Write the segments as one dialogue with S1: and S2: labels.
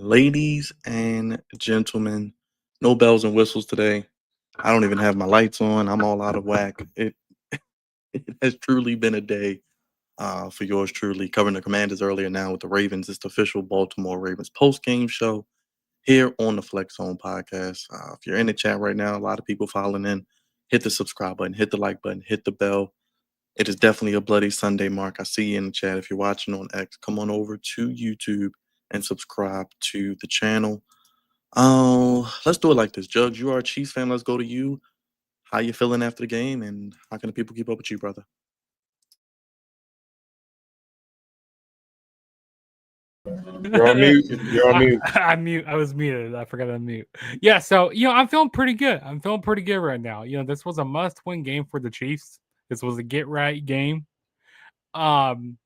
S1: Ladies and gentlemen, no bells and whistles today. I don't even have my lights on. I'm all out of whack. It has truly been a day for yours truly. Covering the Commanders earlier now with the Ravens. It's the official Baltimore Ravens post-game show here on the Flex Zone podcast. If you're in the chat right now, a lot of people following in. Hit the subscribe button, hit the like button, hit the bell. It is definitely a bloody Sunday, Mark. I see you in the chat. If you're watching on X, come on over to YouTube and subscribe to the channel. Let's do it like this. Jugs, you are a Chiefs fan. Let's go to you. How you feeling after the game, and how can the people keep up with you, brother?
S2: You're on mute. You're on mute.
S3: I was muted. I forgot to unmute. Yeah, so I'm feeling pretty good. I'm feeling pretty good right now. This was a must-win game for the Chiefs. This was a get-right game. I'm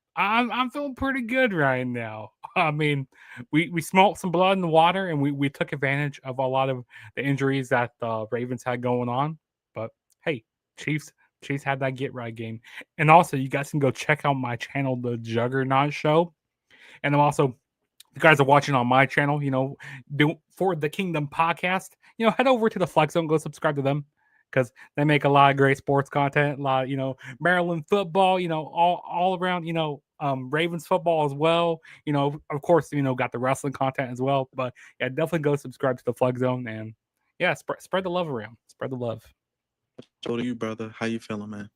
S3: feeling pretty good right now. I mean, we smoked some blood in the water, and we took advantage of a lot of the injuries that the Ravens had going on. But hey, Chiefs had that get-right game. And also, you guys can go check out my channel, The Juggernaut Show. And I'm also, if you guys are watching on my channel, for the Kingdom podcast, head over to the Flex Zone, go subscribe to them because they make a lot of great sports content, a lot of, Maryland football, all around, Ravens football as well. Of course, got the wrestling content as well. But yeah, definitely go subscribe to the Flex Zone and yeah, spread the love around. Spread the love.
S1: So to you, brother. How you feeling, man?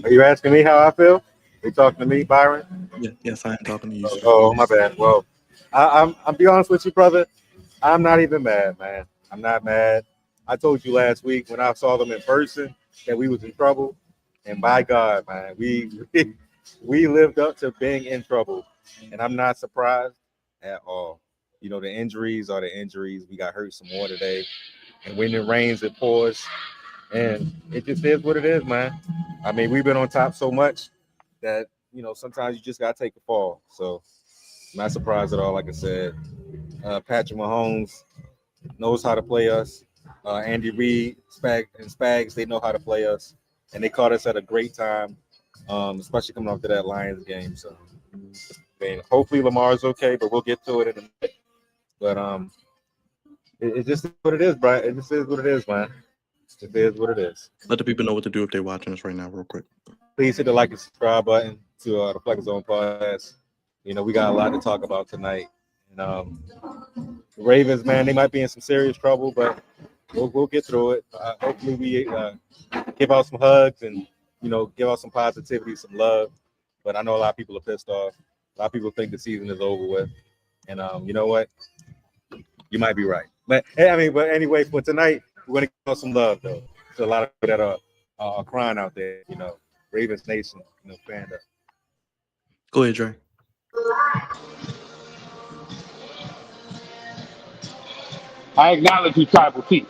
S2: Are you asking me how I feel? You talking to me, Byron?
S1: Yeah, yes, I am talking to you, sir.
S2: Oh, my bad. Well, I'm be honest with you, brother. I'm not even mad, man. I'm not mad. I told you last week when I saw them in person that we was in trouble, and by God, man, we lived up to being in trouble, and I'm not surprised at all. The injuries are the injuries. We got hurt some more today, and when it rains, it pours. And it just is what it is, man. I mean, we've been on top so much that, sometimes you just got to take the fall. So, not surprised at all, like I said. Patrick Mahomes knows how to play us. Andy Reid, Spags, they know how to play us. And they caught us at a great time, especially coming off to that Lions game. So, hopefully Lamar's okay, but we'll get to it in a minute. But it just is what it is, Brian. It just is what it is, man. It is what it is.
S1: Let the people know what to do if they're watching us right now, real quick.
S2: Please hit the like and subscribe button to the Flex Zone podcast. We got a lot to talk about tonight. And the Ravens, man, they might be in some serious trouble, but we'll get through it. Hopefully, we give out some hugs and give out some positivity, some love. But I know a lot of people are pissed off. A lot of people think the season is over with. And you know what? You might be right. But anyway, for tonight, we're gonna give out some love though. There's a lot of people that are crying out there, Ravens Nation, fan up.
S1: Go ahead, Dre.
S4: I acknowledge you, Tribal Chief.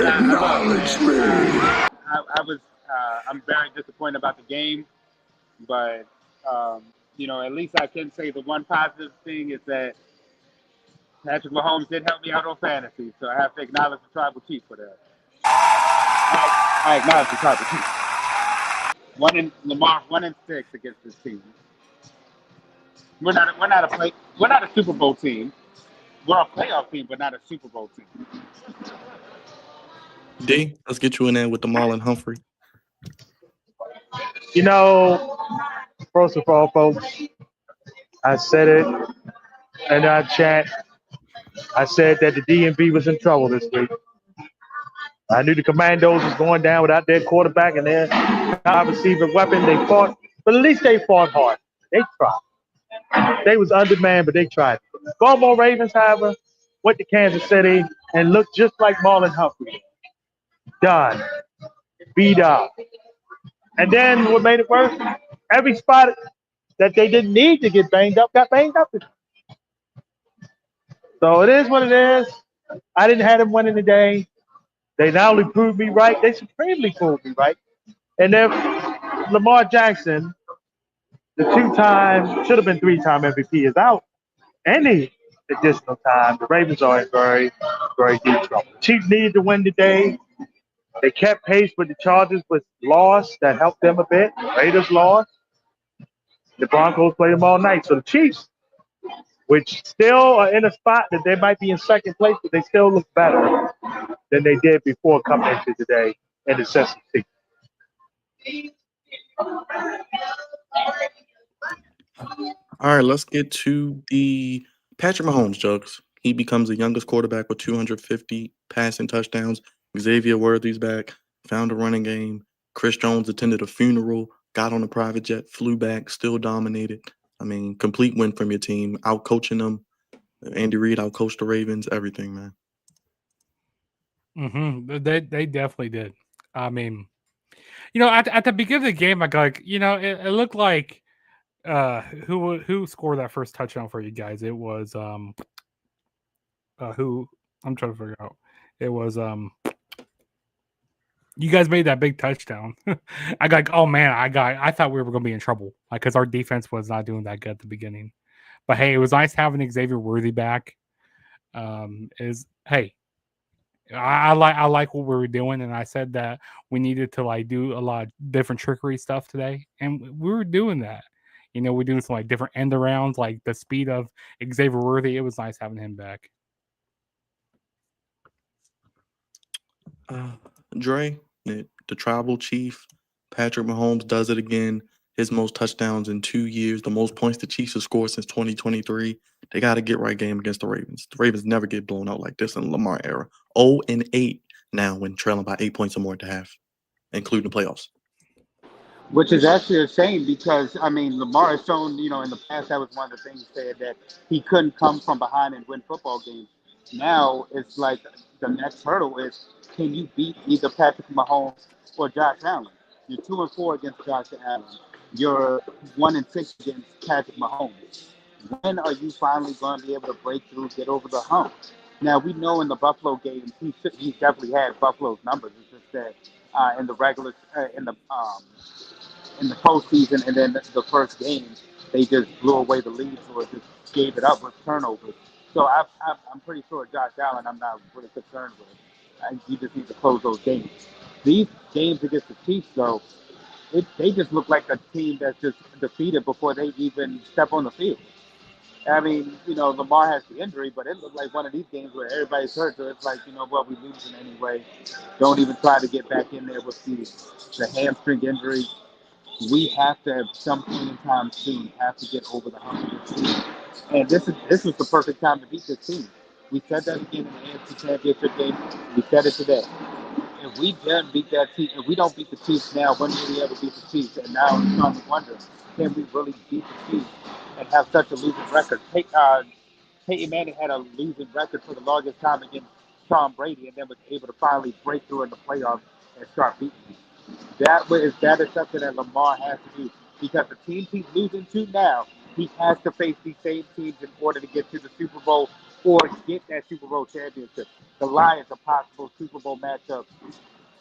S5: Acknowledge me.
S4: I'm very disappointed about the game, but at least I can say the one positive thing is that Patrick Mahomes did help me out on fantasy, so I have to acknowledge the Tribal Chief for that. I acknowledge the Tribal Chief. Lamar 1-6 against this team. We're not a Super Bowl team. We're a playoff team, but not a Super Bowl team.
S1: D, let's get you in there with the Marlon Humphrey.
S6: First of all, folks, I said it in our chat. I said that the DMV was in trouble this week. I knew the Commandos was going down without their quarterback and their top receiver weapon. They fought, but at least they fought hard. They tried. They was undermanned, but they tried. Baltimore Ravens, however, went to Kansas City and looked just like Marlon Humphrey. Done. Beat up. And then what made it worse? Every spot that they didn't need to get banged up got banged up. So it is what it is. I didn't have them winning today. They not only proved me right, they supremely proved me right. And then Lamar Jackson, the two-time, should have been three-time MVP, is out. Any additional time, the Ravens are in very, very deep trouble. Chiefs needed to win today. They kept pace with the Chargers with loss that helped them a bit. The Raiders lost. The Broncos played them all night. So the Chiefs, which still are in a spot that they might be in second place, but they still look better than they did before coming into today in the sense of season.
S1: All right, let's get to the Patrick Mahomes jokes. He becomes the youngest quarterback with 250 passing touchdowns. Xavier Worthy's back, found a running game. Chris Jones attended a funeral, got on a private jet, flew back, still dominated. I mean, complete win from your team, out coaching them. Andy Reid out coached the Ravens, everything, man.
S3: They definitely did. I mean, at the beginning of the game, I got like, it looked like who scored that first touchdown for you guys? It was who I'm trying to figure out. It was you guys made that big touchdown. I got like, oh man, I thought we were gonna be in trouble because our defense was not doing that good at the beginning. But hey, it was nice having Xavier Worthy back. I like what we were doing, and I said that we needed to like do a lot of different trickery stuff today, and we were doing that. We're doing some like different end arounds, like the speed of Xavier Worthy. It was nice having him back.
S1: Dre, the tribal chief, Patrick Mahomes does it again. His most touchdowns in 2 years, the most points the Chiefs have scored since 2023. They got to get right game against the Ravens. The Ravens never get blown out like this in the Lamar era. 0-8 now when trailing by 8 points or more at the half, including the playoffs.
S4: Which is actually a shame because, I mean, Lamar has shown, in the past, that was one of the things he said, that he couldn't come from behind and win football games. Now it's like the next hurdle is, can you beat either Patrick Mahomes or Josh Allen? You're 2-4 against Josh Allen. You're 1-6 against Patrick Mahomes. When are you finally going to be able to break through, get over the hump? Now, we know in the Buffalo game, he definitely had Buffalo's numbers. It's just that in the postseason and then the first game, they just blew away the lead or just gave it up with turnovers. So I'm pretty sure Josh Allen, I'm not really concerned with. You just need to close those games. These games against the Chiefs, though, they just look like a team that's just defeated before they even step on the field. I mean, Lamar has the injury, but it looked like one of these games where everybody's hurt. So it's like, we losing anyway. Don't even try to get back in there with the hamstring injury. We have to, at some point in time soon, have to get over the hump of this team. And this was the perfect time to beat this team. We said that again in the AFC Championship game. We said it today. If we don't beat that team, if we don't beat the Chiefs now, when will we ever beat the Chiefs? And now it's starting to wonder, can we really beat the Chiefs and have such a losing record? Peyton Manning had a losing record for the longest time against Tom Brady, and then was able to finally break through in the playoffs and start beating them. That is something that Lamar has to do, because the teams he's losing to now, he has to face these same teams in order to get to the Super Bowl or get that Super Bowl championship. The Lions, a possible Super Bowl matchup.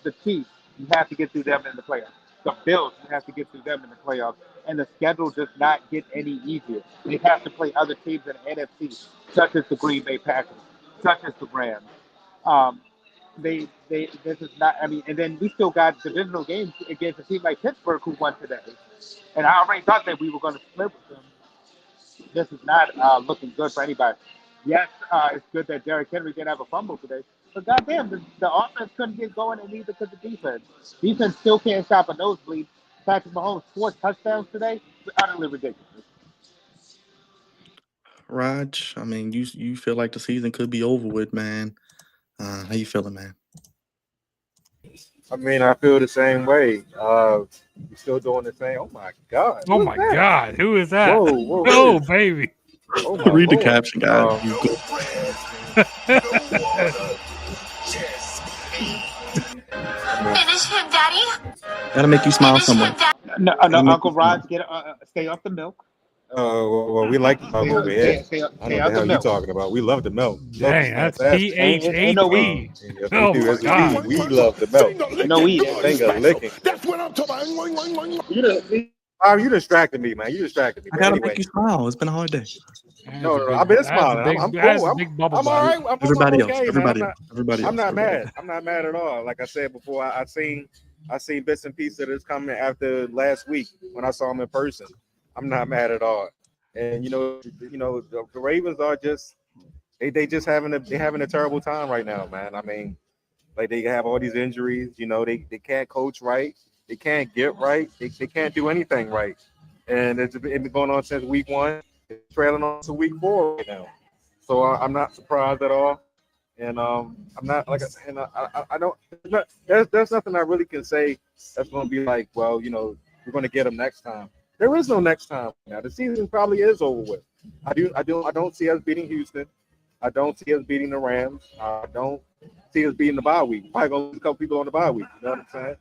S4: The Chiefs, you have to get through them in the playoffs. The Bills, you have to get through them in the playoffs. And the schedule does not get any easier. They have to play other teams in the NFC, such as the Green Bay Packers, such as the Rams. This is not, I mean, and then we still got divisional games against a team like Pittsburgh who won today. And I already thought that we were going to split with them. This is not looking good for anybody. Yes, it's good that Derrick Henry didn't have a fumble today. But goddamn, the offense couldn't get going, and neither could the defense. Defense still can't stop a nosebleed. Patrick Mahomes 4 touchdowns today. Utterly ridiculous.
S1: Raj, I mean, you feel like the season could be over with, man. How you feeling, man?
S2: I mean, I feel the same way. You're still doing the same. Oh my God!
S3: Oh my God! Who is that?
S2: Whoa,
S3: oh baby!
S2: Oh
S1: Read
S2: Lord.
S1: the caption, guys.
S5: Finish him, Daddy.
S1: That'll make you smile somewhere.
S4: No, Uncle Rod, stay off the milk.
S2: Well, we like the milk over here.
S4: Stay
S2: I
S4: out
S2: don't know what the hell you're talking about. We love the milk.
S3: Dang, that's T.A.G.
S4: No weed.
S2: Yes,
S3: Oh
S2: we do.
S3: my
S2: Yes,
S3: God.
S2: we love the milk.
S4: No weed.
S2: Finger licking.
S7: That's what I'm talking about.
S2: You distracted me, man. You distracted me.
S1: I
S2: But
S1: gotta
S2: anyway,
S1: make you smile. It's been a hard day.
S2: No, I've been smiling. I'm
S3: That's
S2: cool.
S3: a big bubble
S2: I'm all
S3: butt.
S2: right.
S1: Everybody else,
S2: okay, man.
S1: everybody
S2: I'm
S1: else.
S2: not mad. I'm not mad at all. Like I said before, I seen bits and pieces of this coming after last week when I saw him in person. I'm not mad at all. And the Ravens are just they just having a terrible time right now, man. I mean, like they have all these injuries. They can't coach right. They can't get right. They can't do anything right. And it's been going on since week 1. It's trailing on to week 4 right now. So I'm not surprised at all. And I'm not like and I don't. There's nothing I really can say that's going to be like, well, we're going to get them next time. There is no next time now. The season probably is over with. I don't see us beating Houston. I don't see us beating the Rams. I don't see us beating the bye week. Probably gonna lose a couple people on the bye week. You know what I'm saying?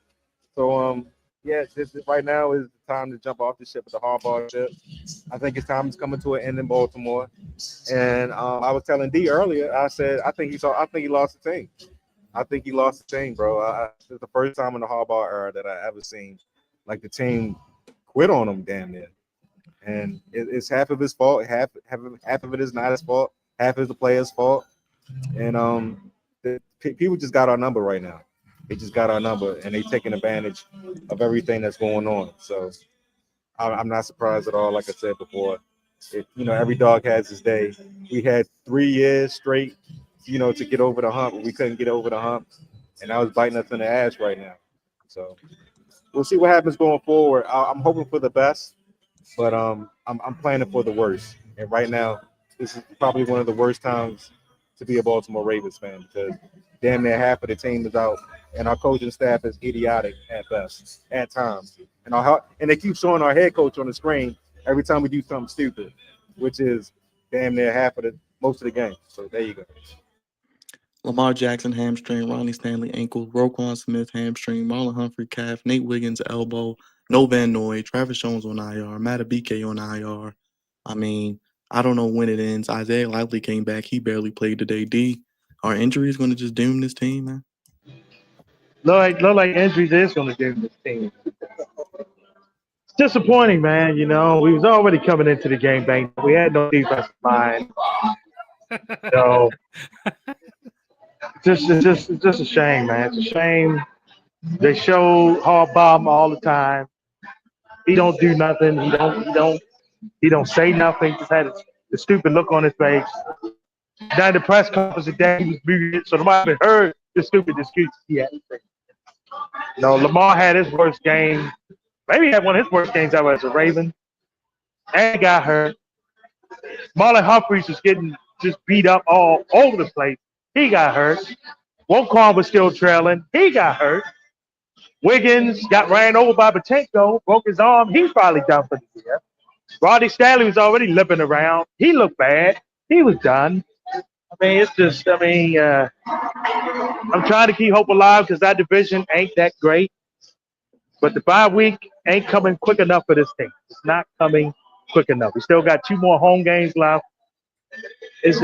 S2: So yeah, this right now is the time to jump off the ship with the Harbaugh ship. I think his time is coming to an end in Baltimore. And I was telling D earlier, I said I think he lost the team. I think he lost the team, bro. It's the first time in the Harbaugh era that I ever seen like the team quit on him damn near. And it's half of his fault. Half of it is not his fault. Half is the player's fault. And people just got our number right now. They just got our number, and they taking advantage of everything that's going on. So I'm not surprised at all. Like I said before, every dog has his day. We had 3 years straight, to get over the hump. We couldn't get over the hump, and that was biting us in the ass right now. So we'll see what happens going forward. I'm hoping for the best, but I'm planning for the worst. And right now, this is probably one of the worst times to be a Baltimore Ravens fan because damn near half of the team is out, and our coaching staff is idiotic at best at times. And they keep showing our head coach on the screen every time we do something stupid, which is damn near most of the game. So there you go.
S1: Lamar Jackson hamstring, Ronnie Stanley ankle, Roquan Smith hamstring, Marlon Humphrey calf, Nate Wiggins elbow, No Van Noy, Travis Jones on IR, Matabike on IR. I mean, I don't know when it ends. Isaiah Lively came back. He barely played today. D, are injuries going to just doom this team, man?
S6: Look like injuries is going to doom this team. It's disappointing, man. We was already coming into the game banged. We had no defensive line. So it's just a shame, man. It's a shame. They show Harbaugh all the time. He don't do nothing. He don't say nothing. Just had the stupid look on his face. Now the press conference today, he was muted, so nobody even heard the stupid excuses he had to say. Lamar had his worst game. Maybe he had one of his worst games ever as a Raven. And he got hurt. Marlon Humphreys was getting just beat up all over the place. He got hurt. Roquan was still trailing. He got hurt. Wiggins got ran over by Patenko, broke his arm. He's probably done for the year. Roddy Stanley was already limping around. He looked bad. He was done. I'm trying to keep hope alive because that division ain't that great. But the bye week ain't coming quick enough for this team. It's not coming quick enough. We still got 2 more home games left. It's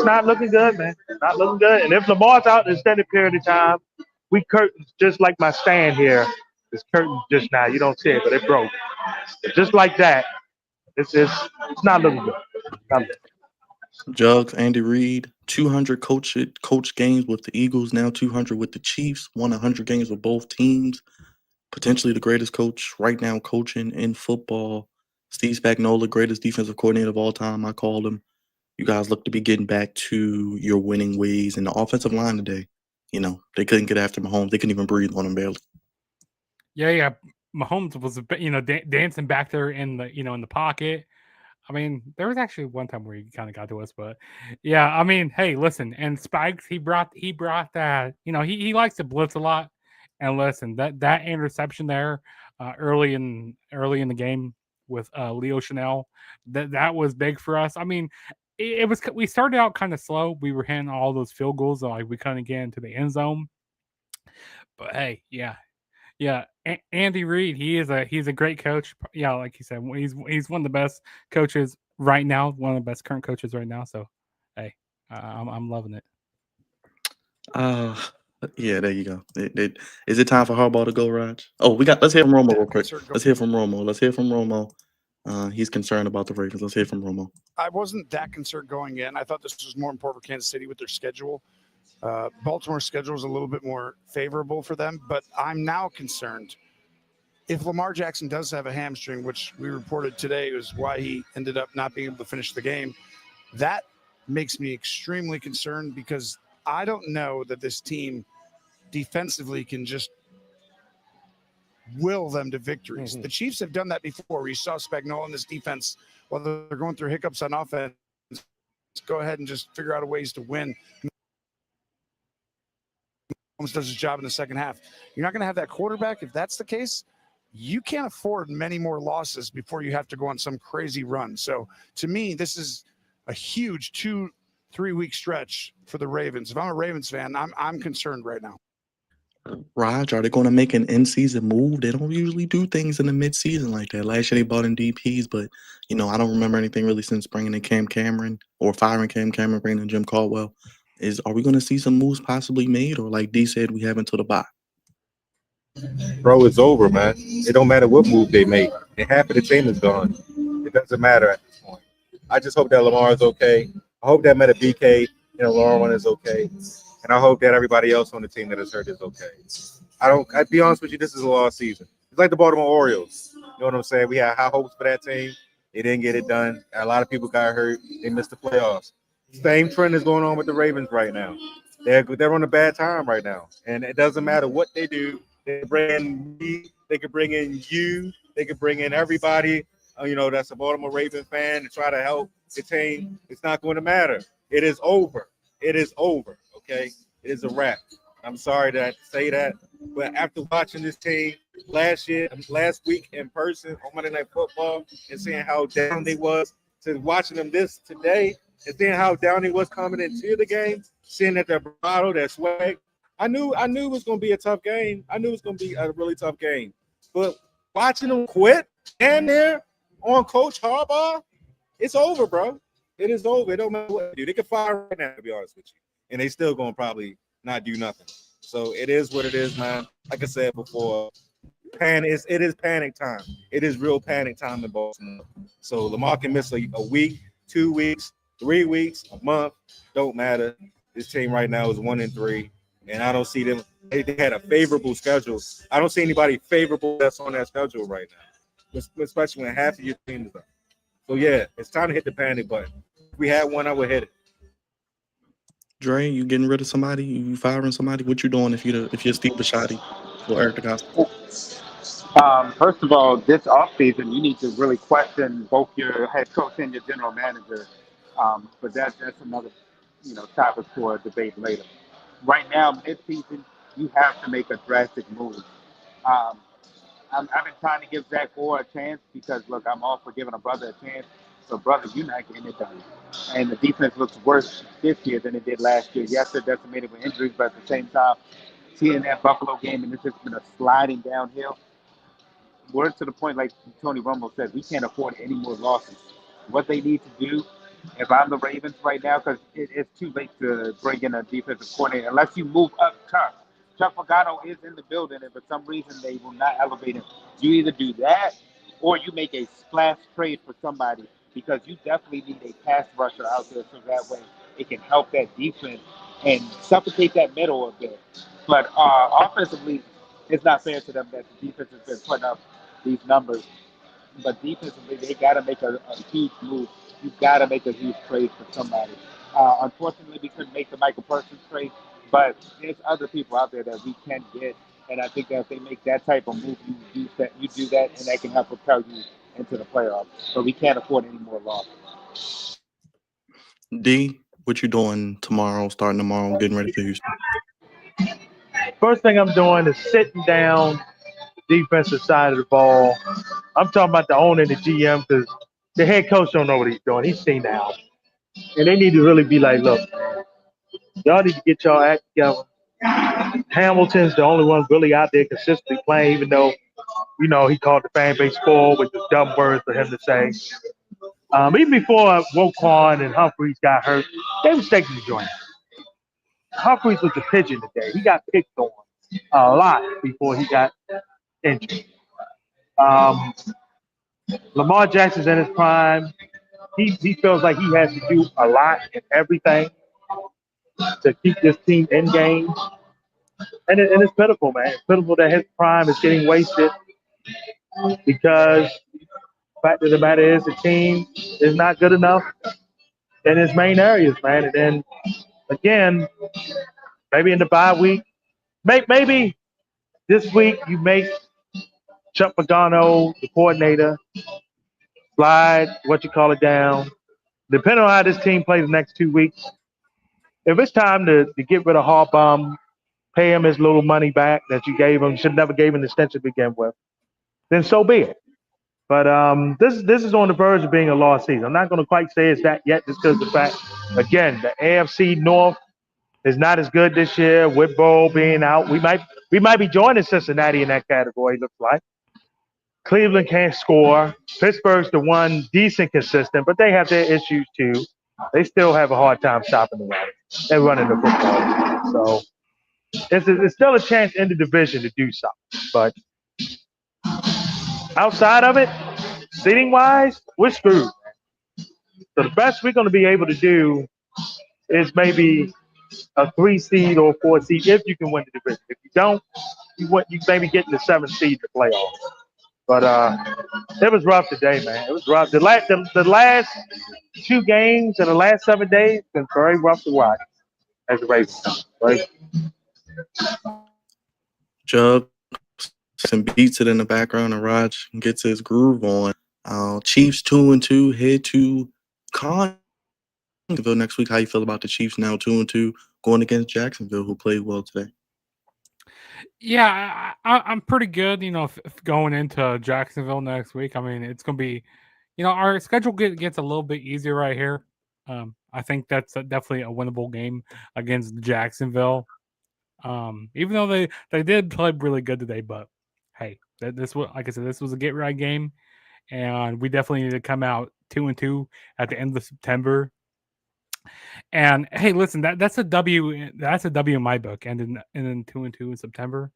S6: not looking good, man. It's not looking good. And if Lamar's out an extended period of time, we curtains just like my stand here. It's curtains just now. You don't see it, but it broke. Just like that. It's not looking good.
S1: Jugs, Andy Reid, 200 coach games with the Eagles, now 200 with the Chiefs, won 100 games with both teams. Potentially the greatest coach right now coaching in football. Steve Spagnuolo, greatest defensive coordinator of all time. I called him. You guys look to be getting back to your winning ways. And the offensive line today, they couldn't get after Mahomes. They couldn't even breathe on him barely.
S3: Yeah. Mahomes was, dancing back there in the pocket. I mean, there was actually one time where he kind of got to us, but yeah, I mean, hey, listen, and Spikes, he brought that, he likes to blitz a lot, and listen, that interception there, early in the game with Leo Chanel, that was big for us. I mean, we started out kind of slow. We were hitting all those field goals, like we couldn't get into the end zone, but hey, yeah. Andy Reid, he's a great coach. Yeah, like you said, he's one of the best coaches right now, one of the best current coaches right now. So, hey, I'm loving it.
S1: Yeah, there you go. Is it time for Harbaugh to go, Raj? Oh, let's hear from Romo real quick. Let's hear from Romo. he's concerned about the Ravens. Let's hear from Romo.
S5: I wasn't that concerned going in. I thought this was more important for Kansas City with their schedule. Baltimore's schedule is a little bit more favorable for them, but I'm now concerned. If Lamar Jackson does have a hamstring, which we reported today was why he ended up not being able to finish the game, that makes me extremely concerned because I don't know that this team defensively can just will them to victories. The Chiefs have done that before. You saw Spagnuolo in this defense, while they're going through hiccups on offense, go ahead and just figure out ways to win. Mahomes does his job in the second half. You're not going to have that quarterback. If that's the case, you can't afford many more losses before you have to go on some crazy run. So to me, this is a huge 2-3 week stretch for the Ravens. If I'm a Ravens fan, I'm concerned right now.
S1: Raj, are they going to make an in-season move? They don't usually do things in the mid-season like that. Last year they bought in DPs, but I don't remember anything really since bringing in Cam Cameron or firing Cam Cameron, bringing in Jim Caldwell. Are we going to see some moves possibly made, or like D said, we have until the bye?
S2: Bro, it's over, man. It don't matter what move they make. And half of the team is gone. It doesn't matter at this point. I just hope that Lamar is okay. I hope that Meta BK and Lauren is okay. And I hope that everybody else on the team that is hurt is okay. I'd be honest with you, this is a lost season. It's like the Baltimore Orioles. You know what I'm saying? We had high hopes for that team. They didn't get it done. A lot of people got hurt. They missed the playoffs. Same trend is going on with the Ravens right now. They're on a bad time right now. And it doesn't matter what they do. They bring in me. They could bring in you. They could bring in everybody, that's a Baltimore Raven fan to try to help the team. It's not going to matter. It is over. It is over, okay? It is a wrap. I'm sorry to say that, but after watching this team last week in person on Monday Night Football and seeing how down they was, to watching them this today and seeing how down they was coming into the game, seeing that their bravado, their swag, I knew it was going to be a tough game. I knew it was going to be a really tough game. But watching them quit and there on Coach Harbaugh, it's over, bro. It is over. It don't matter what they do. They can fire right now, to be honest with you. And they still going to probably not do nothing. So it is what it is, man. Like I said before, it is panic time. It is real panic time in Baltimore. So Lamar can miss a week, 2 weeks, 3 weeks, a month. Don't matter. This team right now is 1-3. And I don't see them. They had a favorable schedule. I don't see anybody favorable that's on that schedule right now, especially when half of your team is up. So, yeah, it's time to hit the panic button. If we had one, I would hit it.
S1: Dre, you getting rid of somebody? You firing somebody? What you doing if you're Steve Bisciotti or Eric DeCosta?
S4: First of all, this offseason, you need to really question both your head coach and your general manager. But that's another topic for a debate later. Right now, mid-season, you have to make a drastic move. I've been trying to give Zach Orr a chance because, look, I'm all for giving a brother a chance. So, brother, you're not getting it done. And the defense looks worse this year than it did last year. Yes, they're decimated with injuries, but at the same time, seeing that Buffalo game, and it's just been a sliding downhill. We're to the point, like Tony Romo said, we can't afford any more losses. What they need to do, if I'm the Ravens right now, because it's too late to bring in a defensive coordinator, unless you move up top. Chuck Pagano is in the building, and for some reason they will not elevate him. You either do that, or you make a splash trade for somebody, because you definitely need a pass rusher out there, so that way it can help that defense and suffocate that middle a bit. But offensively, it's not fair to them that the defense has been putting up these numbers. But defensively, they got to make a huge move. You got to make a huge trade for somebody. Unfortunately, we couldn't make the Michael Parsons trade, but there's other people out there that we can get. And I think that if they make that type of move, you do that, and that can help propel you into the playoffs. So we can't afford any more losses.
S1: D, what you doing starting tomorrow, getting ready for Houston?
S6: First thing I'm doing is sitting down defensive side of the ball. I'm talking about the owner and the GM because the head coach don't know what he's doing. He's seen now. And they need to really be like, look, man, y'all need to get y'all act together. Hamilton's the only one really out there consistently playing, even though, he called the fan base spoiled, which was dumb words for him to say. Even before Woquan and Humphreys got hurt, they was taking the joint. Humphreys was the pigeon today. He got picked on a lot before he got injured. Lamar Jackson's in his prime. He feels like he has to do a lot and everything to keep this team in games. And it's pitiful, man. It's pitiful that his prime is getting wasted because the fact of the matter is the team is not good enough in his main areas, man. And then again, maybe in the bye week, maybe this week you make Chuck Pagano the coordinator, slide down. Depending on how this team plays the next 2 weeks, if it's time to get rid of Harbaugh, pay him his little money back that you gave him, should never gave him the extension to begin with, then so be it. But this is on the verge of being a lost season. I'm not going to quite say it's that yet, just because the fact, again, the AFC North is not as good this year with Bo being out. We might be joining Cincinnati in that category. Looks like Cleveland can't score. Pittsburgh's the one decent consistent, but they have their issues too. They still have a hard time stopping the run and running the football. So it's still a chance in the division to do something, but outside of it, seating wise, we're screwed. So the best we're going to be able to do is maybe a 3 seed or 4 seed if you can win the division. If you don't, you maybe get in the 7th seed in the playoffs. But it was rough today, man. It was rough. The last 2 games in the last 7 days been very rough to watch as a Ravens, right?
S1: Jug and beats it in the background, and Raj gets his groove on. Chiefs 2-2 head to Jacksonville next week. How you feel about the Chiefs now 2-2 going against Jacksonville, who played well today?
S3: Yeah, I'm pretty good. If going into Jacksonville next week, I mean, it's gonna be, our schedule gets a little bit easier right here. I think that's definitely a winnable game against Jacksonville. Even though they did play really good today, but hey, this was, like I said, this was a get right game, and we definitely need to come out 2-2 at the end of September. And hey, listen, that's a W. That's a W in my book, and then 2-2 in September.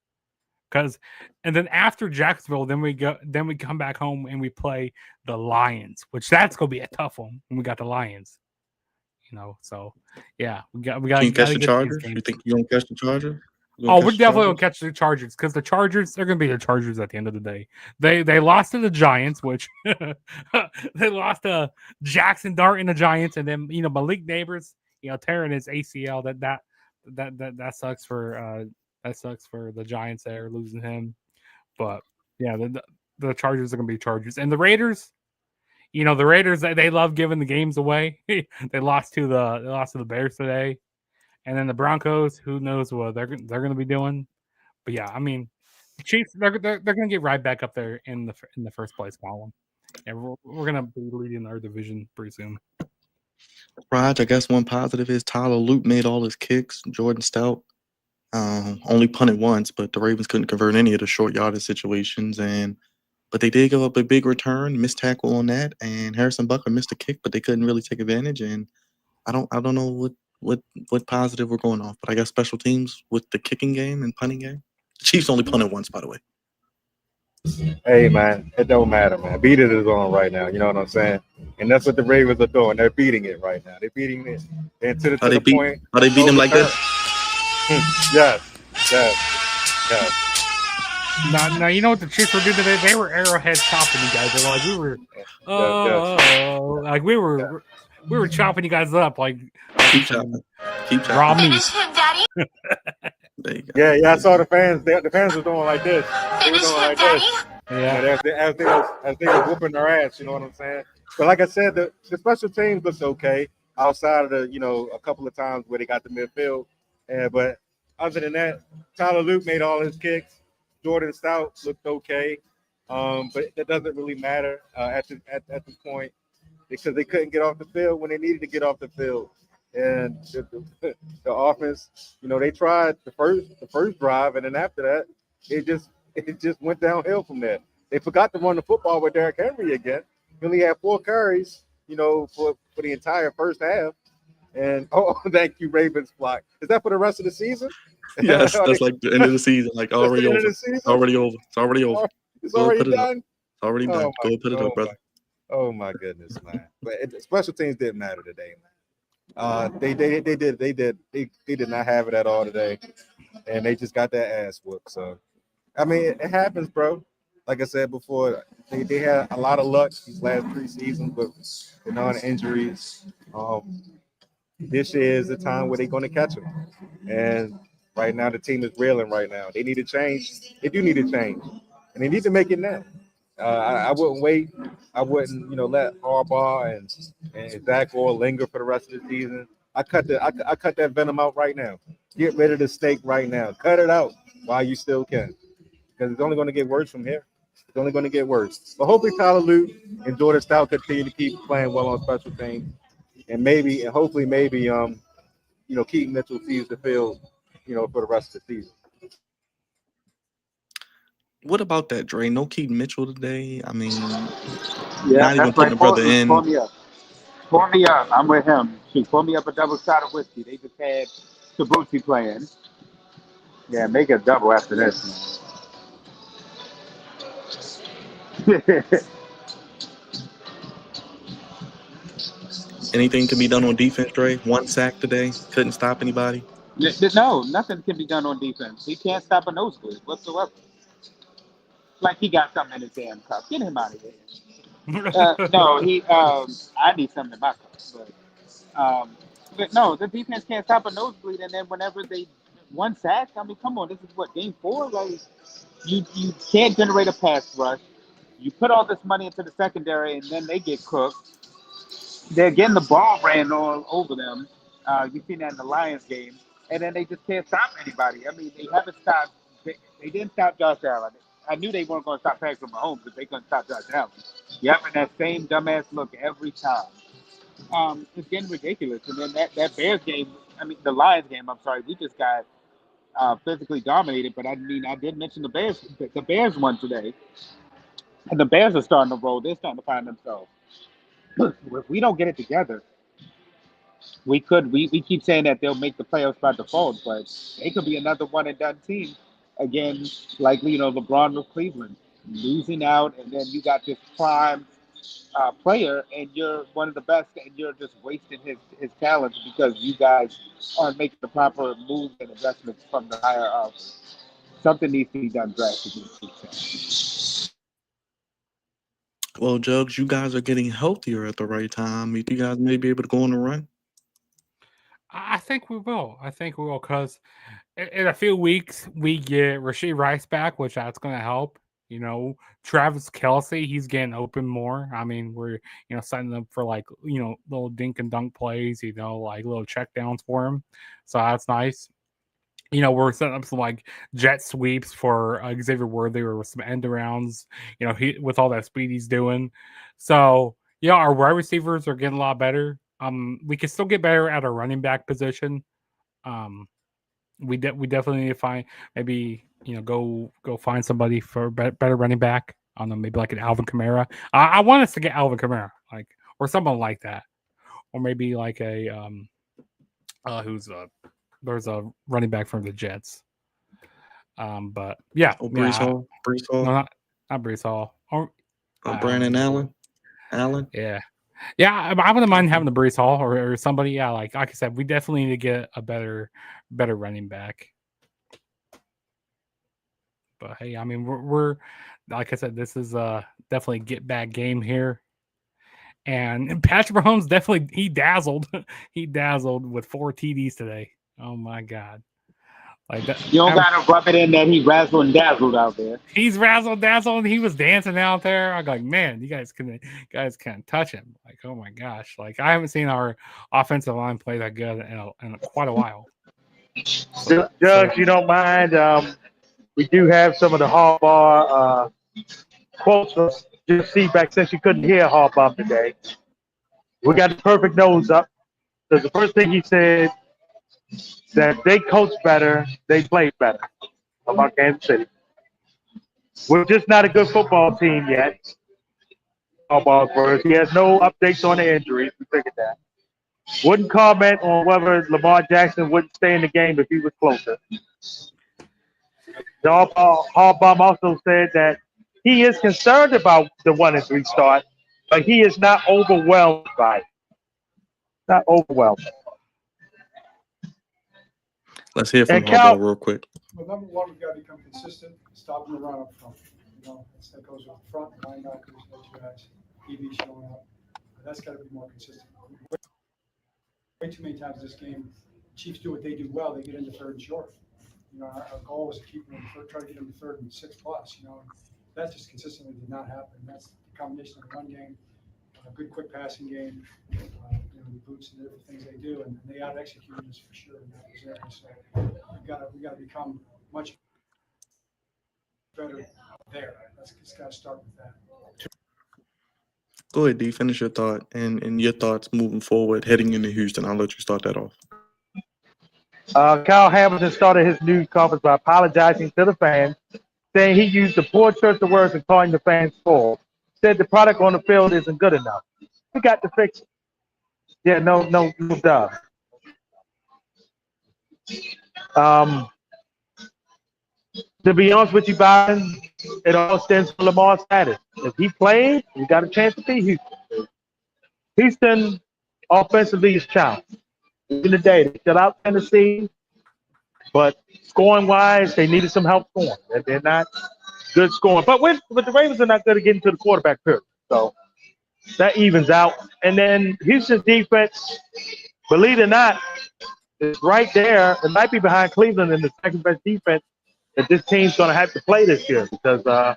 S3: And then after Jacksonville, then we come back home and we play the Lions, which that's gonna be a tough one. And we got the Lions, So yeah, we got.
S1: Can you catch the Chargers? You think you're gonna catch the Chargers?
S3: Oh, we're definitely gonna catch the Chargers, because the Chargers, they're gonna be the Chargers at the end of the day. They lost to the Giants, which they lost to Jackson Dart and the Giants, and then Malik Neighbors, tearing his ACL. That sucks for the Giants there, losing him. But yeah, the Chargers are gonna be Chargers, and the Raiders. The Raiders, they love giving the games away. They lost to the Bears today. And then the Broncos, who knows what they're going to be doing? But yeah, I mean, the Chiefs, they're going to get right back up there in the first place column. Yeah, we're going to be leading our division pretty soon.
S1: Raj, I guess one positive is Tyler Luke made all his kicks. Jordan Stout only punted once, but the Ravens couldn't convert any of the short yardage situations. But they did give up a big return, missed tackle on that, and Harrison Butker missed a kick, but they couldn't really take advantage. And I don't know what positive we're going off, but I guess special teams with the kicking game and punting game. The Chiefs only punted once, by the way.
S2: Hey, man, it don't matter, man. Beat it is on right now. You know what I'm saying? And that's what the Ravens are doing. They're beating it right now. They're beating it. And to the point.
S1: Are they beating them like this?
S2: Yes.
S3: Now, you know what the Chiefs were doing today? They were arrowhead chopping you guys. They're like, we were chopping you guys up like
S1: keep chopping.
S3: Raw meat.
S1: There you go.
S2: Yeah, I saw the fans. The fans were doing like this. They were doing like this.
S3: Yeah.
S2: As they were whooping their ass, you know what I'm saying? But like I said, the special teams looks okay outside of the, a couple of times where they got the midfield. But other than that, Tyler Luke made all his kicks. Jordan Stout looked okay. But that doesn't really matter at this point, because they couldn't get off the field when they needed to get off the field. And the offense, they tried the first drive, and then after that, it just went downhill from there. They forgot to run the football with Derrick Henry again. He only had 4 carries, for the entire first half. And thank you, Ravens flock. Is that for the rest of the season?
S1: Yes, that's like the end of the season, like already over.
S2: Season?
S1: Already over. It's already over.
S2: It's already done.
S1: already done. Go ahead, put it up, brother.
S2: Oh my goodness, man! But special teams didn't matter today, man. They did not have it at all today, and they just got that ass whooped. So, I mean, it happens, bro. Like I said before, they had a lot of luck these last 3 seasons with non-injuries. This year is the time where they're going to catch them, and right now the team is reeling. Right now, they need to change. They do need to change, and they need to make it now. I wouldn't wait. I wouldn't, let Harbaugh and Zach Orr linger for the rest of the season. I cut that venom out right now. Get rid of the snake right now. Cut it out while you still can, because it's only going to get worse from here. It's only going to get worse. But hopefully Tyler Lute and Jordan Stout continue to keep playing well on special teams, and hopefully Keaton Mitchell sees the field, for the rest of the season.
S1: What about that, Dre? No Keaton Mitchell today. I mean,
S4: Yeah,
S1: not even
S4: that's
S1: putting
S4: right.
S1: the brother in.
S4: Pour me up. Pour me up. I'm with him. Shoot, pour me up a double shot of whiskey. They just had Tabucci playing. Yeah, make a double after this, man.
S1: Anything can be done on defense, Dre. 1 sack today. Couldn't stop anybody.
S4: No, nothing can be done on defense. He can't stop a nosebleed whatsoever. Like he got something in his damn cup. Get him out of here. No, I need something in my cup. But no, the defense can't stop a nosebleed. And then whenever they 1 sack, I mean, come on, this is what, game 4? Like, you can't generate a pass rush. You put all this money into the secondary, and then they get cooked. They're getting the ball ran all over them. You've seen that in the Lions game. And then they just can't stop anybody. I mean, they haven't stopped. They didn't stop Josh Allen. I knew they weren't going to stop Patrick Mahomes if they couldn't stop Josh Allen. You having that same dumbass look every time. It's getting ridiculous. And then that Bears game, the Lions game, I'm sorry, we just got physically dominated. But I mean, I did mention the Bears won today. And the Bears are starting to roll. They're starting to find themselves. If we don't get it together, we keep saying that they'll make the playoffs by default, but they could be another one and done team again, like LeBron with Cleveland, losing out, and then you got this prime player, and you're one of the best, and you're just wasting his talents because you guys aren't making the proper moves and investments from the higher ups. Something needs to be done drastically.
S1: Well, Jugs, you guys are getting healthier at the right time. You guys may be able to go on a run.
S3: I think we will. Because in a few weeks we get Rashee Rice back, which that's going to help. Travis Kelce, he's getting open more. I mean, we're setting up for little dink and dunk plays, like little check downs for him. So that's nice. We're setting up some jet sweeps for Xavier Worthy or some end arounds. With all that speed he's doing. So our wide receivers are getting a lot better. We can still get better at our running back position. We definitely need to find maybe go find somebody for better running back. I don't know, maybe like an Alvin Kamara. I want us to get Alvin Kamara, or someone like that, or maybe like a there's a running back from the Jets. But yeah,
S1: Brees Hall.
S3: No, not Brees Hall. Or
S1: Brandon Allen.
S3: Yeah. Yeah, I wouldn't mind having the Brees Hall or somebody. Yeah, like I said, we definitely need to get a better running back. But hey, I mean, we're like I said, this is definitely a get back game here. And Patrick Mahomes he dazzled. He dazzled with 4 TDs today. Oh my God. Like that,
S4: you don't gotta rub it in that he razzled and dazzled out there.
S3: He's razzled dazzled and he was dancing out there. I'm like, man, you guys can't touch him. Like, oh my gosh. Like, I haven't seen our offensive line play that good in quite a while.
S6: Judge, you don't mind? We do have some of the Harbaugh quotes from just feedback since you couldn't hear Harbaugh today. We got the perfect nose up. Because the first thing he said, that they coach better, they play better about Kansas City. We're just not a good football team yet. Harbaugh's words. He has no updates on the injuries. We figured that. Wouldn't comment on whether Lamar Jackson wouldn't stay in the game if he was closer. Harbaugh also said that He is concerned about the 1-3 start, but he is not overwhelmed by it. Not overwhelmed.
S1: Let's hear from
S6: And Cal,
S1: Harbaugh real quick.
S7: Well, number one, we've got to become consistent, stopping the run up front. That goes with the front linebackers, edge guys, DB showing up. That's got to be more consistent. Way too many times this game, Chiefs do what they do well. They get into third and short. Our goal was to keep them in third, try to get them to third and 6+. That just consistently did not happen. That's the combination of the run game, a good quick passing game, the boots and the different things they do, and they out executed us for sure in that area. So we got to become much better there. It's got to start with that.
S1: Go ahead, D. Finish your thought and your thoughts moving forward, heading into Houston. I'll let you start that off.
S6: Kyle Hamilton started his news conference by apologizing to the fans, saying he used the poor choice of words and calling the fans full. Said the product on the field isn't good enough. We got to fix it. Yeah, no doubt. To be honest with you, Byron, it all stems from Lamar's status. If he played, we got a chance to beat Houston. Houston offensively is challenged. In the day, they shut out Tennessee, but scoring-wise, they needed some help scoring. They're not good scoring. But the Ravens are not good at getting to the quarterback period. So that evens out. And then Houston's defense, believe it or not, is right there. It might be behind Cleveland in the second-best defense that this team's going to have to play this year because the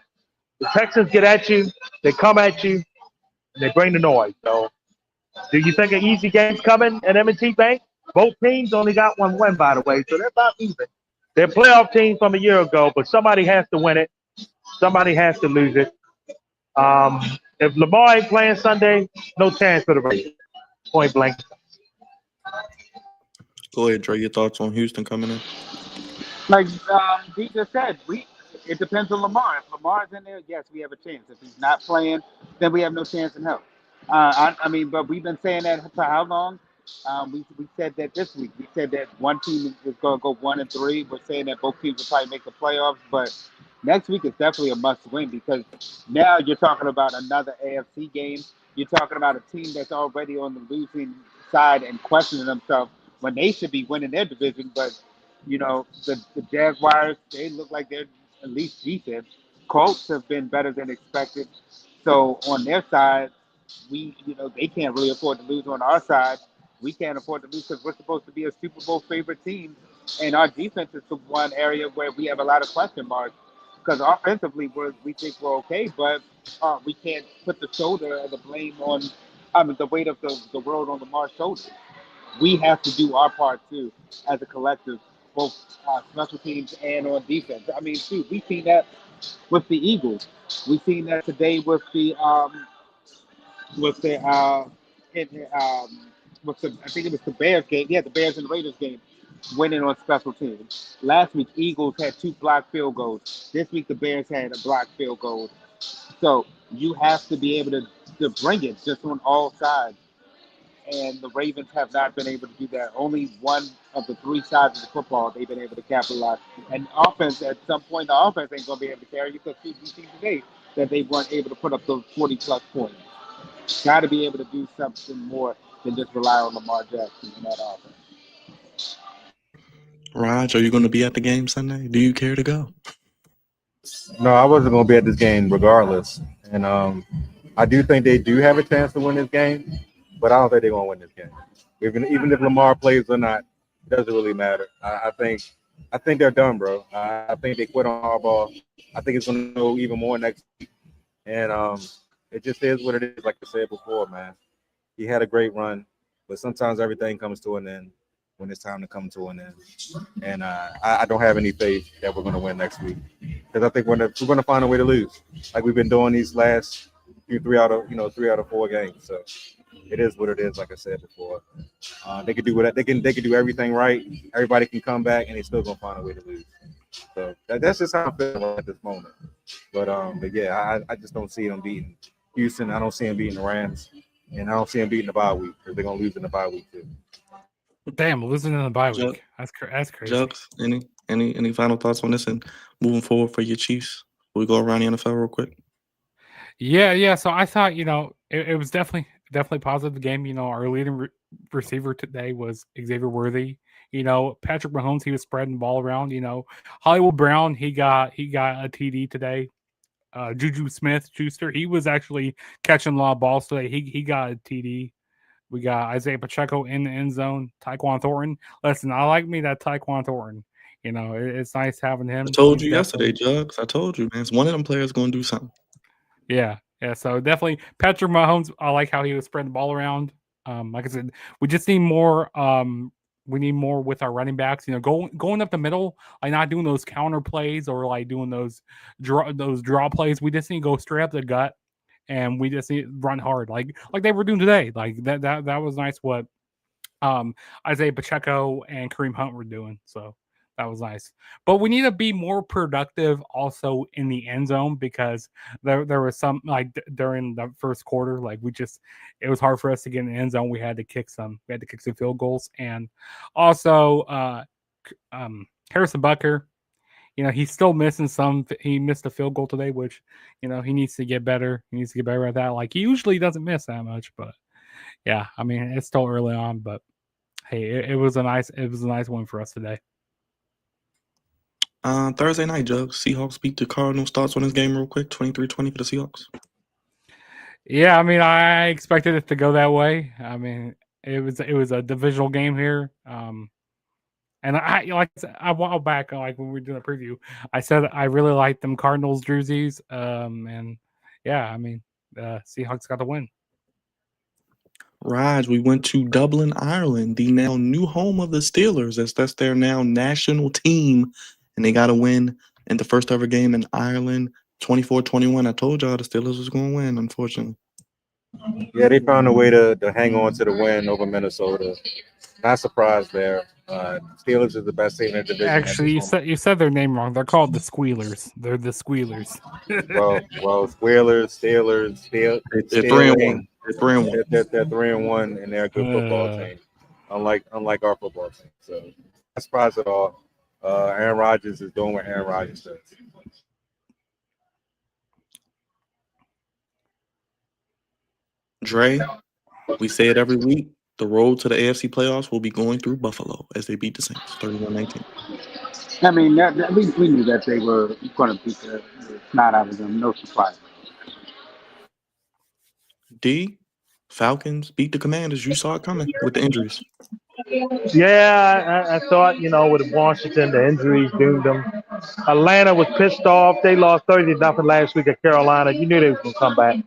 S6: Texans get at you, they come at you, and they bring the noise. So do you think an easy game's coming at M&T Bank? Both teams only got one win, by the way, so they're about even. They're playoff teams from a year ago, but somebody has to win it. Somebody has to lose it. If Lamar ain't playing Sunday, no chance for the Ravens. Point blank.
S1: Go ahead, Dre. Your thoughts on Houston coming in?
S4: Like D just said, it depends on Lamar. If Lamar's in there, yes, we have a chance. If he's not playing, then we have no chance in hell. But we've been saying that for how long? We said that this week. We said that one team is going to go 1-3. We're saying that both teams will probably make the playoffs, but next week is definitely a must-win because now you're talking about another AFC game. You're talking about a team that's already on the losing side and questioning themselves when they should be winning their division, but the Jaguars, they look like they're at least decent. Colts have been better than expected. So on their side, they can't really afford to lose. On our side, we can't afford to lose because we're supposed to be a Super Bowl favorite team. And our defense is the one area where we have a lot of question marks because offensively, we think we're okay, but we can't put the shoulder and the blame on, the weight of the world on Lamar's shoulders. We have to do our part too as a collective, both special teams and on defense. Shoot, we've seen that with the Eagles. We've seen that today with the with the I think it was the Bears game. Yeah, the Bears and the Raiders game, winning on special teams. Last week, Eagles had 2 blocked field goals. This week, the Bears had a blocked field goal. So you have to be able to bring it just on all sides. And the Ravens have not been able to do that. Only one of the 3 sides of the football they've been able to capitalize. And offense, at some point, the offense ain't going to be able to carry you because we've seen today that they weren't able to put up those 40-plus points. Got to be able to do something more than just rely on Lamar Jackson in that offense.
S1: Raj, are you going to be at the game Sunday? Do you care to go?
S2: No, I wasn't going to be at this game regardless. And I do think they do have a chance to win this game, but I don't think they're going to win this game. Even if Lamar plays or not, it doesn't really matter. I think they're done, bro. I think they quit on Harbaugh. I think it's going to go even more next week. And it just is what it is, like I said before, man. He had a great run, but sometimes everything comes to an end when it's time to come to an end. And I don't have any faith that we're going to win next week because I think we're going to find a way to lose, like we've been doing these last 3 out of 4 games. So it is what it is. Like I said before, they could do what they can do everything right. Everybody can come back, and they're still going to find a way to lose. So that's just how I'm feeling at this moment. But yeah, I just don't see them beating Houston. I don't see them beating the Rams, and I don't see them beating the bye week because they're going to lose in the bye week too.
S3: Damn, losing in the bye week. That's crazy.
S1: Jux, any final thoughts on this and moving forward for your Chiefs? We go around the NFL real quick.
S3: Yeah. So I thought, it was definitely positive game. Our leading receiver today was Xavier Worthy. Patrick Mahomes, he was spreading the ball around. Hollywood Brown, he got a TD today. Juju Smith-Schuster, he was actually catching a lot of balls today. He got a TD. We got Isaiah Pacheco in the end zone. Tyquan Thornton. Listen, I like me that Tyquan Thornton. It's nice having him.
S1: I told
S3: He's
S1: you yesterday, Jugs. I told you, man. It's one of them players going to do something.
S3: Yeah. So definitely Patrick Mahomes. I like how he was spreading the ball around. Like I said, we just need more. We need more with our running backs. Going up the middle, like not doing those counter plays or like doing those draw plays. We just need to go straight up the gut, and we just need to run hard, like they were doing today. Like that was nice. What Isaiah Pacheco and Kareem Hunt were doing. So that was nice. But we need to be more productive also in the end zone, because there was some during the first quarter, it was hard for us to get in the end zone. We had to kick some field goals. And also Harrison Butker, he's still missing he missed a field goal today, which he needs to get better. He needs to get better at that. Like, he usually doesn't miss that much, but yeah, I mean, it's still early on, but hey, it was a nice one for us today.
S1: Thursday night, Jugs. Seahawks beat the Cardinals. Thoughts on this game real quick? 23-20 for the Seahawks.
S3: Yeah, I mean, I expected it to go that way. I mean, it was a divisional game here. And a while back, like when we were doing a preview, I said I really liked them Cardinals jerseys. And yeah, I mean, Seahawks got the win.
S1: Raj, we went to Dublin, Ireland, the now new home of the Steelers. That's their now national team, and they got a win in the first ever game in Ireland, 24-21. I told y'all the Steelers was going to win, unfortunately.
S2: Yeah, they found a way to hang on to the win over Minnesota. Not surprised there. Steelers is the best team in the division.
S3: Actually, you said their name wrong. They're called the Squealers. They're the Squealers.
S2: well, Squealers, Steelers,
S1: They're 3-1. They're 3-1.
S2: They're 3-1, and they're a good football team. Unlike our football team. So not surprised at all. Aaron Rodgers is doing what Aaron Rodgers does.
S1: Dre, we say it every week. The road to the AFC playoffs will be going through Buffalo as they beat the Saints 31-19.
S4: I mean, we knew that they were going to beat the snot out of them. No surprise.
S1: D, Falcons beat the Commanders. You saw it coming with the injuries.
S6: Yeah, I thought, with Washington, the injuries doomed them. Atlanta was pissed off. They lost 30-0 last week at Carolina. You knew they was going to come back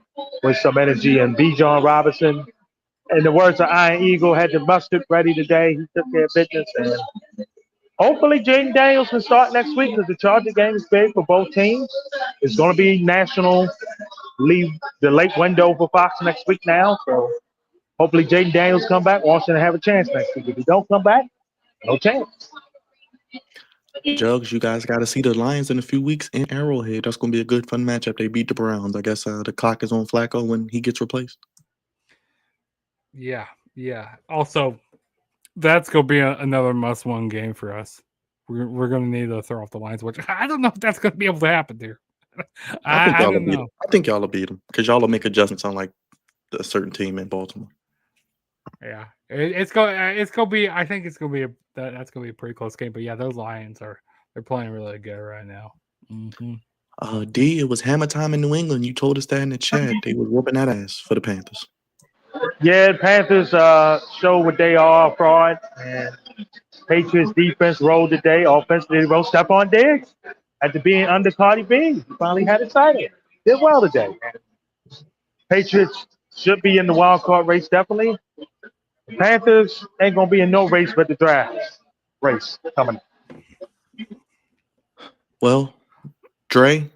S6: with some energy. And Bijan Robinson, in the words of Iron Eagle, had the mustard ready today. He took care of business. And hopefully Jaden Daniels can start next week, because the Charger game is big for both teams. It's going to be national. Leave the late window for Fox next week now. So hopefully Jaden Daniels come back. Washington have a chance next week. If he don't come back, no chance.
S1: Jugs, you guys got to see the Lions in a few weeks in Arrowhead. That's going to be a good, fun matchup. They beat the Browns. I guess the clock is on Flacco when he gets replaced.
S3: Yeah. Also, that's going to be another must-win game for us. We're going to need to throw off the Lions, which I don't know if that's going to be able to happen here. I don't know.
S1: I think y'all will beat them, because y'all will make adjustments on like a certain team in Baltimore.
S3: Yeah, it's going to be. I think it's going to be that's going to be a pretty close game. But yeah, those Lions they're playing really good right now. Mm-hmm.
S1: D, it was hammer time in New England. You told us that in the chat. They were whooping that ass for the Panthers.
S6: Yeah, the Panthers show what they are, fraud. And Patriots defense rolled today. Offensively, they rolled Stephon Diggs after being under Cardi B. He finally had it sighted. Did well today. Patriots should be in the wild card race, definitely. The Panthers ain't going to be in no race but the draft race coming.
S1: Well, Dre,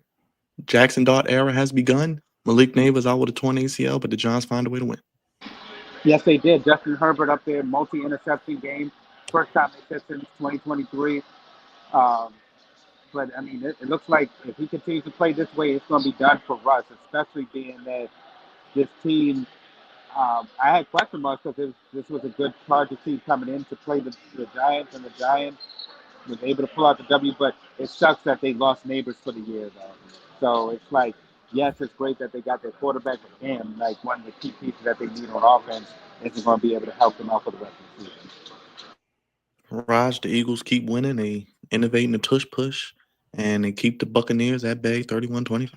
S1: Jackson Dart era has begun. Malik Neighbors out with a torn ACL, but the Giants find a way to win.
S4: Yes, they did. Justin Herbert up there, multi-interception game. First time they said since 2023. But, I mean, it looks like if he continues to play this way, it's going to be done for Russ, especially being that this team, I had question marks because this was a good Charger team coming in to play the Giants, and the Giants was able to pull out the W, but it sucks that they lost Neighbors for the year, though. So it's like, yes, it's great that they got their quarterback, but damn, like one of the key pieces that they need on offense isn't going to be able to help them out for the rest of the season.
S1: Raj, the Eagles keep winning. They innovating the tush push, and they keep the Buccaneers at bay 31-25.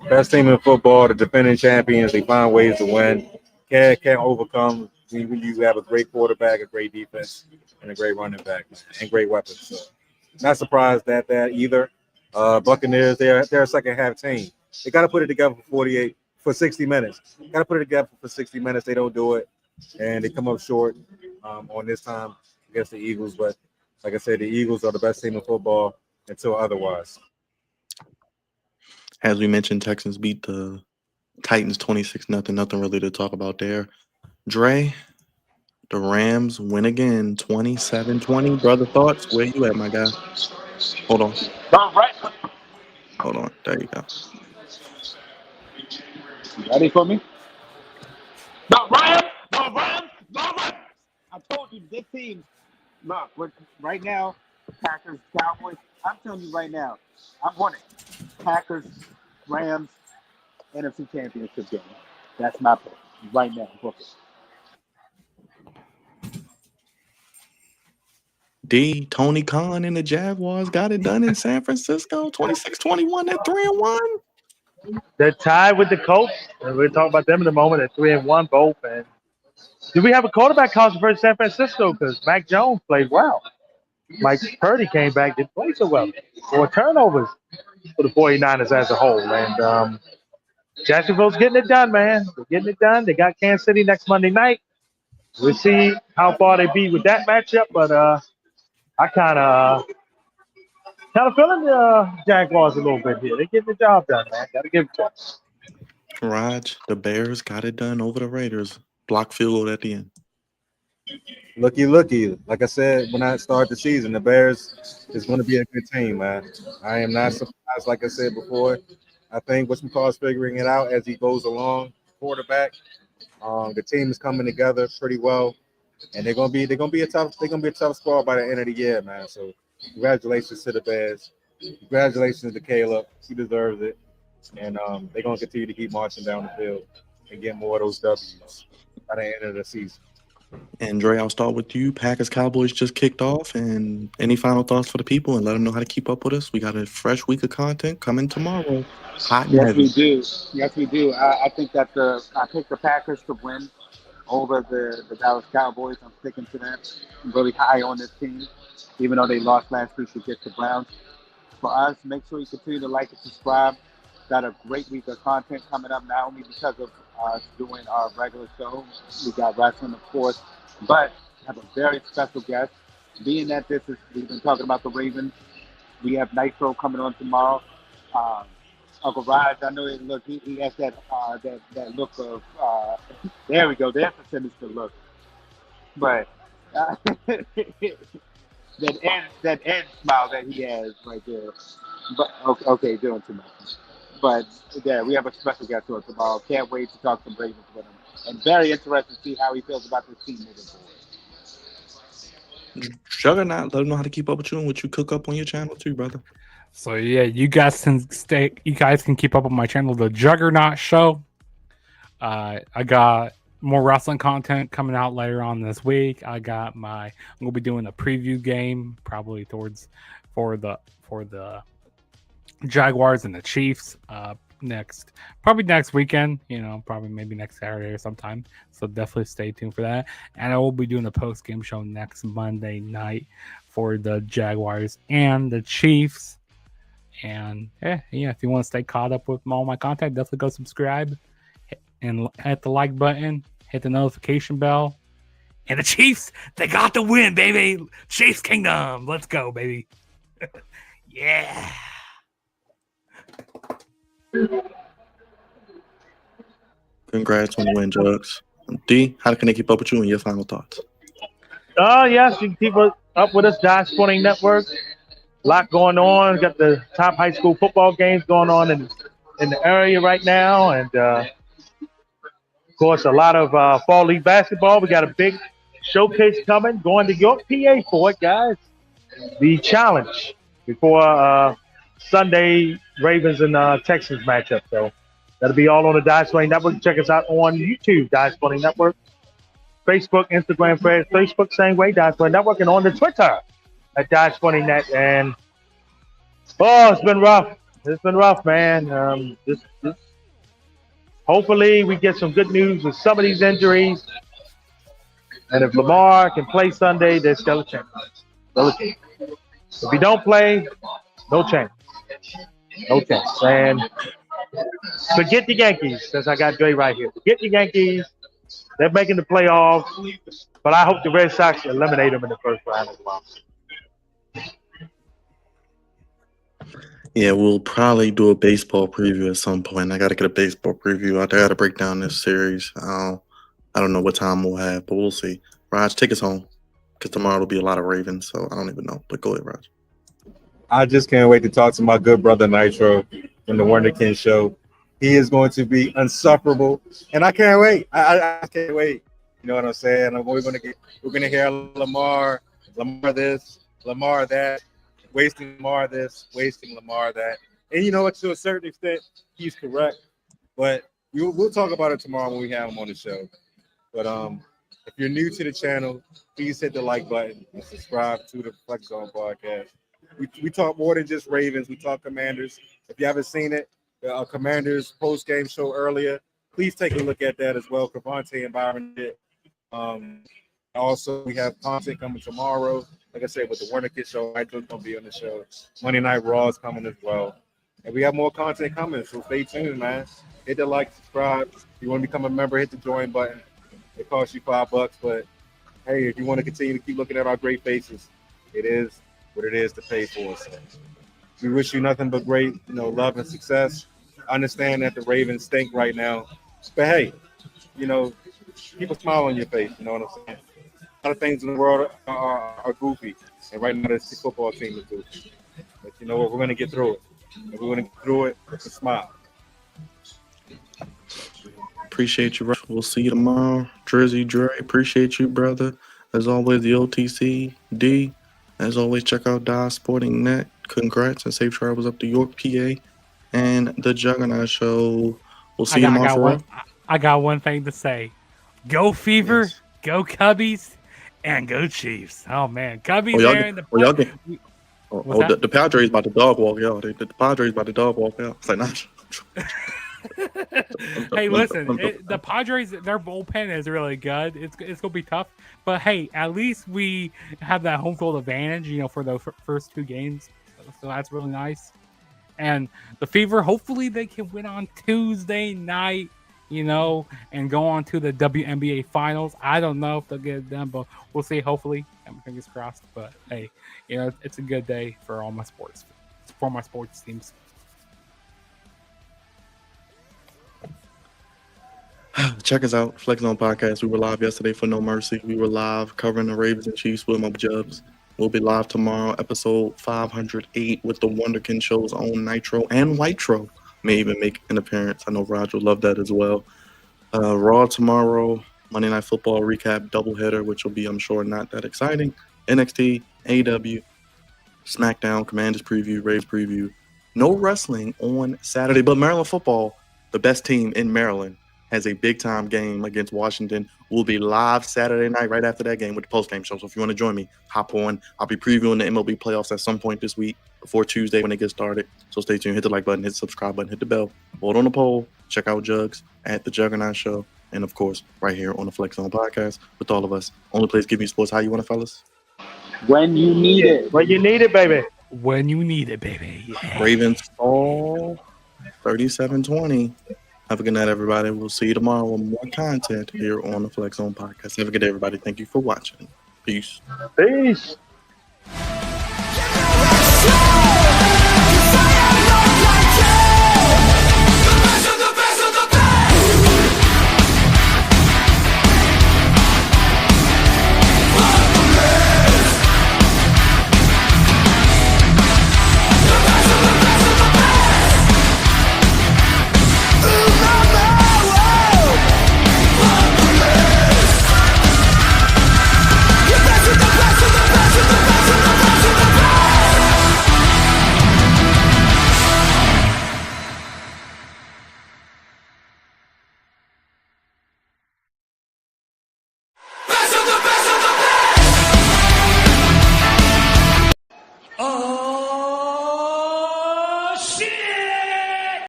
S2: Best team in football, the defending champions. They find ways to win. Can't overcome when you have a great quarterback, a great defense, and a great running back, and great weapons. So, not surprised at that either. Buccaneers, they're a second half team. They got to put it together for 60 minutes. Got to put it together for 60 minutes. They don't do it, and they come up short on this time against the Eagles. But like I said, the Eagles are the best team in football until otherwise.
S1: As we mentioned, Texans beat the Titans 26-0. Nothing really to talk about there. Dre, the Rams win again 27-20. Brother, thoughts? Where you at, my guy? Hold on.
S4: All right.
S1: Hold on. There you go.
S4: You ready for me? The Rams. I told you this team. Look, right now, Packers, Cowboys. I'm telling you right now, I'm winning. Packers, Rams, NFC Championship game. That's my pick right now. Book it.
S1: D, Tony Khan and the Jaguars got it done in San Francisco 26-21 at 3-1.
S6: They're tied with the Colts. And we'll talk about them in a moment at 3-1 both. And do we have a quarterback controversy in San Francisco? Because Mac Jones played well. Mike Purdy came back, didn't play so well. 4 turnovers for the 49ers as a whole. And Jacksonville's getting it done, man. They're getting it done. They got Kansas City next Monday night. We'll see how far they beat with that matchup. But I kind of feeling the Jaguars a little bit here. They're getting the job done, man. Got to give it to them.
S1: Raj, the Bears got it done over the Raiders. Block field goal at the end.
S2: Looky. Like I said when I started the season, the Bears is going to be a good team, man. I am not surprised, like I said before. I think What's-McCall's figuring it out as he goes along. Quarterback, the team is coming together pretty well, and they're gonna be a tough squad by the end of the year, man. So congratulations to the Bears. Congratulations to Caleb. He deserves it, and they're gonna continue to keep marching down the field and get more of those W's by the end of the season.
S1: And Dre, I'll start with you. Packers Cowboys just kicked off, and any final thoughts for the people, and let them know how to keep up with us. We got a fresh week of content coming tomorrow. Hot and heavy.
S4: Yes, we do. I think that I picked the Packers to win over the Dallas Cowboys. I'm sticking to that. I'm really high on this team, even though they lost last week against the Browns. For us, make sure you continue to like and subscribe. Got a great week of content coming up, not only because of us doing our regular show. We got wrestling, of course, but have a very special guest. Being that we've been talking about the Ravens, we have Nitro coming on tomorrow. Uncle Raj, I know he has that look of there we go. There's a sinister look, but that end smile that he has right there. But okay, doing too much. But yeah, we have a special guest on tomorrow. Can't wait to talk some Ravens with him, and very interested to see how he feels about this team moving forward.
S1: Juggernaut, let them know how to keep up with you and what you cook up on your channel too, brother.
S3: So yeah, you guys can keep up on my channel, The Juggernaut Show. I got more wrestling content coming out later on this week. I'm gonna be doing a preview game probably for the Jaguars and the Chiefs next weekend, probably maybe next Saturday or sometime. So definitely stay tuned for that. And I will be doing a post-game show next Monday night for the Jaguars and the Chiefs. And yeah, if you want to stay caught up with all my content, definitely go subscribe and hit the like button, hit the notification bell. And the Chiefs, they got the win, baby. Chiefs Kingdom. Let's go, baby. Yeah.
S1: Congrats on the win, Jugs. D, how can they keep up with you and your final thoughts?
S6: Yes, you can keep up with us, Dive Sporting Network. A lot going on. Got the top high school football games going on in the area right now. And, of course, a lot of fall league basketball. We got a big showcase coming. Going to York, PA for it, guys. The challenge before Sunday Ravens and Texans matchup. So that'll be all on the Dice 20 Network. Check us out on YouTube, Dice 20 Network. Facebook, Instagram, Facebook, same way, Dice 20 Network, and on the Twitter at Dice 20 Net. And it's been rough. It's been rough, man. Hopefully we get some good news with some of these injuries. And if Lamar can play Sunday, there's still a chance. If he don't play, no chance. No chance. And forget the Yankees, since I got Dre right here. Forget the Yankees. They're making the playoffs. But I hope the Red Sox eliminate them in the first round as well.
S1: Yeah, we'll probably do a baseball preview at some point. I got to get a baseball preview out there. I got to break down this series. I don't know what time we'll have, but we'll see. Raj, take us home, because tomorrow will be a lot of Ravens, so I don't even know. But go ahead, Raj.
S2: I just can't wait to talk to my good brother Nitro from the Wonderkin Show. He is going to be insufferable, and I can't wait. I can't wait. You know what I'm saying? We're gonna hear Lamar this, Lamar that, wasting Lamar this, wasting Lamar that. And you know what? To a certain extent, he's correct. But we'll talk about it tomorrow when we have him on the show. But if you're new to the channel, please hit the like button and subscribe to the Flex Zone podcast. We talk more than just Ravens. We talk Commanders. If you haven't seen it, the Commanders post-game show earlier, please take a look at that as well. Cavante and Byron did. Also, we have content coming tomorrow. Like I said, with the Warner Kid Show, Nitro's going to be on the show. Monday Night Raw is coming as well. And we have more content coming, so stay tuned, man. Hit the like, subscribe. If you want to become a member, hit the join button. It costs you $5, but hey, if you want to continue to keep looking at our great faces, it is what it is to pay for. So we wish you nothing but great, love and success. I understand that the Ravens stink right now, but hey, keep a smile on your face. You know what I'm saying? A lot of things in the world are goofy, and right now this football team is goofy. But you know what? We're going to get through it. And we're going to get through it with a smile.
S1: Appreciate you, Rush. We'll see you tomorrow. Drizzy, Dre, appreciate you, brother. As always, the OTC, D. As always, check out Dive Sporting Net. Congrats and safe travels up to York, PA. And the Juggernaut Show. We'll see you tomorrow for Raw.
S3: I got one thing to say. Go Fever,
S1: Yes.
S3: Go Cubbies, and go Chiefs. Oh, man. Cubbies there in the
S1: the Padres about to dog walk out. The Padres about to dog walk out. It's like, nah.
S3: Hey, listen, the Padres, their bullpen is really good. It's going to be tough. But, hey, at least we have that home field advantage, for the first two games. So that's really nice. And the Fever, hopefully they can win on Tuesday night, and go on to the WNBA Finals. I don't know if they'll get it done, but we'll see. Hopefully, fingers crossed. But, hey, it's a good day for all my sports, for my sports teams.
S1: Check us out, Flex Zone Podcast. We were live yesterday for No Mercy. We were live covering the Ravens and Chiefs with my Jubs. We'll be live tomorrow, episode 508, with the Wonderkin Show's own Nitro and Whitro may even make an appearance. I know Roger will love that as well. Raw tomorrow, Monday Night Football recap doubleheader, which will be, I'm sure, not that exciting. NXT, AEW, SmackDown, Commanders preview, Ravens preview. No wrestling on Saturday, but Maryland football, the best team in Maryland, has a big-time game against Washington. We'll be live Saturday night right after that game with the post-game show. So if you want to join me, hop on. I'll be previewing the MLB playoffs at some point this week before Tuesday when they get started. So stay tuned. Hit the like button, hit the subscribe button, hit the bell. Vote on the poll. Check out Jugs at The Juggernaut Show. And, of course, right here on the Flex Zone Podcast with all of us. Only place giving you sports. How you want it, fellas?
S4: When you need it.
S6: When you need it, baby.
S3: When you need it, baby. Yeah.
S1: Ravens fall 37-20. Have a good night, everybody. We'll see you tomorrow with more content here on the Flex Zone Podcast. Have a good day, everybody. Thank you for watching. Peace.
S6: Peace.